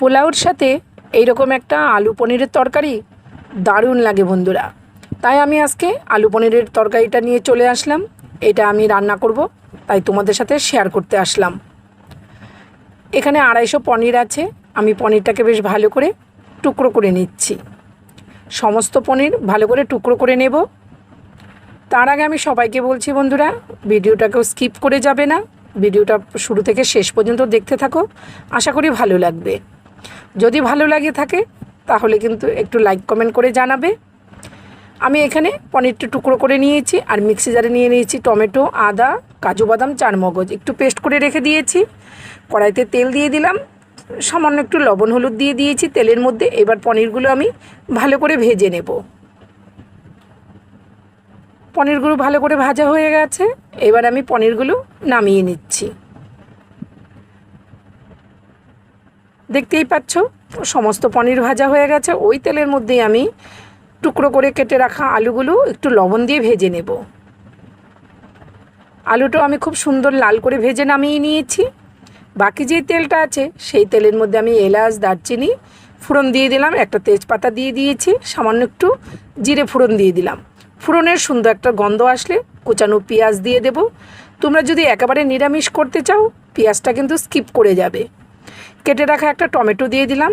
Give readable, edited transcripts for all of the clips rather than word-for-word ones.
পোলাওর সাথে এইরকম একটা আলু পনিরের তরকারি দারুণ লাগে বন্ধুরা। তাই আমি আজকে আলু পনিরের তরকারিটা নিয়ে চলে আসলাম। এটা আমি রান্না করব, তাই তোমাদের সাথে শেয়ার করতে আসলাম। এখানে 250 পনির আছে। আমি পনিরটাকে বেশ ভালো করে টুকরো করে নিচ্ছি। সমস্ত পনির ভালো করে টুকরো করে নেব। তার আগে আমি সবাইকে বলছি বন্ধুরা, ভিডিওটাকেও স্কিপ করে যাবে না, ভিডিওটা শুরু থেকে শেষ পর্যন্ত দেখতে থাকো। আশা করি ভালো লাগবে। যদি ভালো লাগে থাকে তাহলে কিন্তু একটু লাইক কমেন্ট করে জানাবে। আমি এখানে পনিরটা টুকরো করে নিয়েছি আর মিক্সি জারে নিয়ে নিয়েছি টমেটো, আদা, কাজু বাদাম, চারমগজ একটু পেস্ট করে রেখে দিয়েছি। কড়াইতে তেল দিয়ে দিলাম, সামান্য একটু লবণ হলুদ দিয়ে দিয়েছি তেলের মধ্যে। এবার পনিরগুলো আমি ভালো করে ভেজে নেব। পনিরগুলো ভালো করে ভাজা হয়ে গেছে। এবার আমি পনিরগুলো নামিয়ে নিচ্ছি। দেখতেই পাচ্ছ সমস্ত পনির ভাজা হয়ে গেছে। ওই তেলের মধ্যেই আমি টুকরো করে কেটে রাখা আলুগুলো একটু লবণ দিয়ে ভেজে নেব। আলুটা আমি খুব সুন্দর লাল করে ভেজে নামিয়ে নিয়েছি। বাকি যে তেলটা আছে সেই তেলের মধ্যে আমি এলাচ, দারচিনি ফোড়ন দিয়ে দিলাম, একটা তেজপাতা দিয়ে দিয়েছি, সামান্য একটু জিরে ফোড়ন দিয়ে দিলাম। ফোড়নের সুন্দর একটা গন্ধ আসলে কুচানো পেঁয়াজ দিয়ে দেব। তোমরা যদি একেবারে নিরামিষ করতে চাও পেঁয়াজটা কিন্তু স্কিপ করে যাবে। কেটে রাখা একটা টমেটো দিয়ে দিলাম,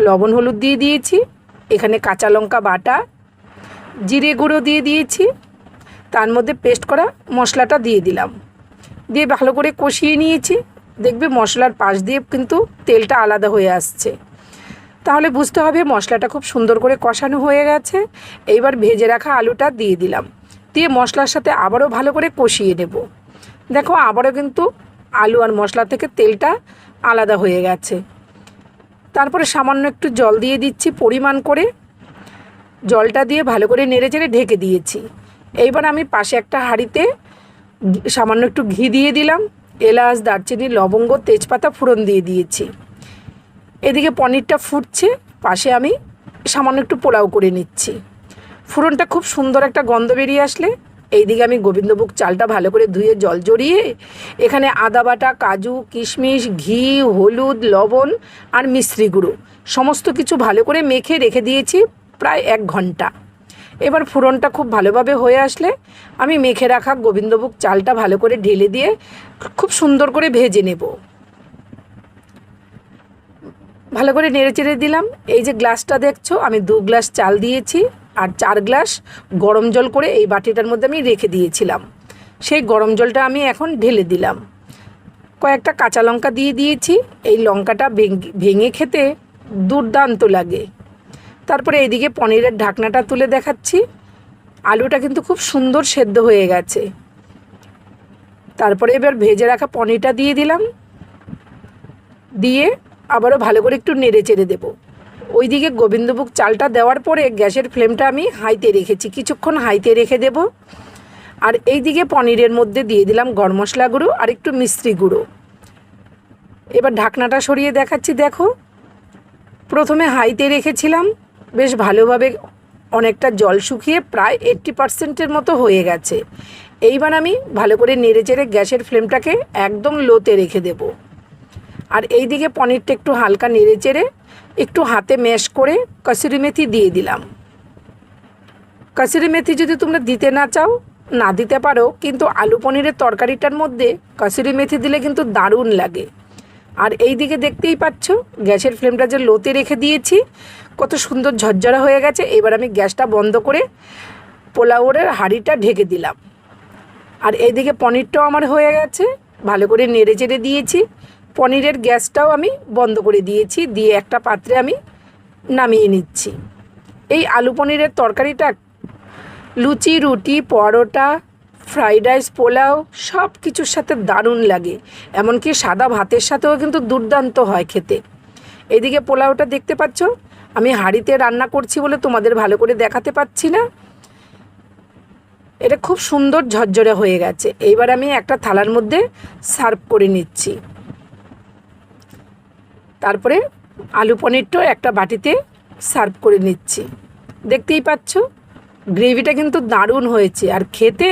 লবণ হলুদ দিয়ে দিয়েছি, এখানে কাঁচা লঙ্কা বাটা, জিরে গুঁড়ো দিয়ে দিয়েছি, তার মধ্যে পেস্ট করা মশলাটা দিয়ে দিলাম, দিয়ে ভালো করে কষিয়ে নিয়েছি। দেখবে মশলার পাশ দিয়ে কিন্তু তেলটা আলাদা হয়ে আসছে, তাহলে বুঝতে হবে মশলাটা খুব সুন্দর করে কষানো হয়ে গেছে। এইবার ভেজে রাখা আলুটা দিয়ে দিলাম, দিয়ে মশলার সাথে আবারও ভালো করে কষিয়ে নেব। দেখো আবারও কিন্তু আলু আর মশলা থেকে তেলটা আলাদা হয়ে গেছে। তারপরে সামান্য একটু জল দিয়ে দিচ্ছি পরিমাণ করে। জলটা দিয়ে ভালো করে নেড়েচেড়ে ঢেকে দিয়েছি। এইবার আমি পাশে একটা হাঁড়িতে সামান্য একটু ঘি দিয়ে দিলাম, এলাচ, দারচিনি, লবঙ্গ, তেজপাতা ফোড়ন দিয়ে দিয়েছি। এদিকে পনিরটা ফুটছে, পাশে আমি সামান্য একটু পোলাও করে নিচ্ছি। ফোড়নটা খুব সুন্দর একটা গন্ধ বেরিয়ে আসলে এইদিকে আমি গোবিন্দভোগ চালটা ভালো করে ধুয়ে জল জড়িয়ে এখানে আদা বাটা, কাজু, কিশমিশ, ঘি, হলুদ, লবণ আর মিশ্রি গুঁড়ো সমস্ত কিছু ভালো করে মেখে রেখে দিয়েছি প্রায় 1 ঘন্টা। এবার ফোড়নটা খুব ভালোভাবে হয়ে আসলে আমি মেখে রাখা গোবিন্দভোগ চালটা ভালো করে ঢেলে দিয়ে খুব সুন্দর করে ভেজে নেব। ভালো করে নেড়েচেড়ে দিলাম। এই যে গ্লাসটা দেখছো, আমি 2 গ্লাস চাল দিয়েছি আর 4 গ্লাস গরম জল করে এই বাটিটার মধ্যে আমি রেখে দিয়েছিলাম। সেই গরম জলটা আমি এখন ঢেলে দিলাম। কয়েকটা কাঁচা লঙ্কা দিয়ে দিয়েছি, এই লঙ্কাটা ভেঙে খেতে দুর্দান্ত লাগে। তারপরে এইদিকে পনিরের ঢাকনাটা তুলে দেখাচ্ছি। আলুটা কিন্তু খুব সুন্দর সেদ্ধ হয়ে গেছে। তারপরে এবার ভেজে রাখা পনিরটা দিয়ে দিলাম, দিয়ে আবারও ভালো করে একটু নেড়ে চেড়ে দেবো। ওইদিকে গোবিন্দভোগ চালটা দেওয়ার পরে গ্যাসের ফ্লেমটা আমি হাইতে রেখেছি, কিছুক্ষণ হাইতে রেখে দেব। আর এইদিকে পনিরের মধ্যে দিয়ে দিলাম গরম মশলা গুঁড়ো আর একটু মিশ্রি গুঁড়ো। এবার ঢাকনাটা সরিয়ে দেখাচ্ছি। দেখো প্রথমে হাইতে রেখেছিলাম, বেশ ভালোভাবে অনেকটা জল শুকিয়ে প্রায় 80% মতো হয়ে গেছে। এইবার আমি ভালো করে নেড়ে চেড়ে গ্যাসের ফ্লেমটাকে একদম লোতে রেখে দেব। আর এইদিকে পনিরটা একটু হালকা নেড়ে চেড়ে একটু হাতে ম্যাশ করে কসুরি মেথি দিয়ে দিলাম। কসুরি মেথি যদি তোমরা দিতে না চাও না দিতে পারো, কিন্তু আলু পনিরের তরকারিটার মধ্যে কসুরি মেথি দিলে কিন্তু দারুণ লাগে। আর এই দিকে দেখতেই পাচ্ছ গ্যাসের ফ্লেমটা যে লোতে রেখে দিয়েছি, কত সুন্দর ঝরঝরা হয়ে গেছে। এবার আমি গ্যাসটা বন্ধ করে পোলাওয়ের হাঁড়িটা ঢেকে দিলাম। আর এইদিকে পনিরটাও আমার হয়ে গেছে, ভালো করে নেড়ে চেড়ে দিয়েছি। পনিরের গ্যাসটাও আমি বন্ধ করে দিয়েছি, দিয়ে একটা পাত্রে আমি নামিয়ে নিচ্ছি। এই আলু পনিরের তরকারিটা লুচি, রুটি, পরোটা, ফ্রাইড রাইস, পোলাও সব কিছুর সাথে দারুণ লাগে। এমনকি সাদা ভাতের সাথেও কিন্তু দুর্দান্ত হয় খেতে। এদিকে পোলাওটা দেখতে পাচ্ছ আমি হাঁড়িতে রান্না করছি বলে তোমাদের ভালো করে দেখাতে পাচ্ছি না। এটা খুব সুন্দর ঝরঝরে হয়ে গেছে। এইবার আমি একটা থালার মধ্যে সার্ভ করে নিচ্ছি। তারপরে আলু পনিরটাও একটা বাটিতে সার্ভ করে নিচ্ছি। দেখতেই পাচ্ছ গ্রেভিটা কিন্তু দারুণ হয়েছে। আর খেতে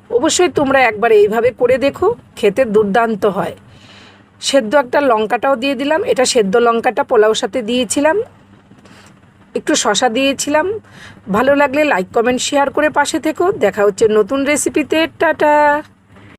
অবশ্যই তোমরা একবার এইভাবে করে দেখো, খেতে দুর্দান্ত হয়। সেদ্ধ একটা লঙ্কাটাও দিয়ে দিলাম, এটা সেদ্ধ লঙ্কাটা পোলাওর সাথে দিয়েছিলাম। একটু শসা দিয়েছিলাম। ভালো লাগলে লাইক কমেন্ট শেয়ার করে পাশে থেকো। দেখা হচ্ছে নতুন রেসিপিতে। টাটা।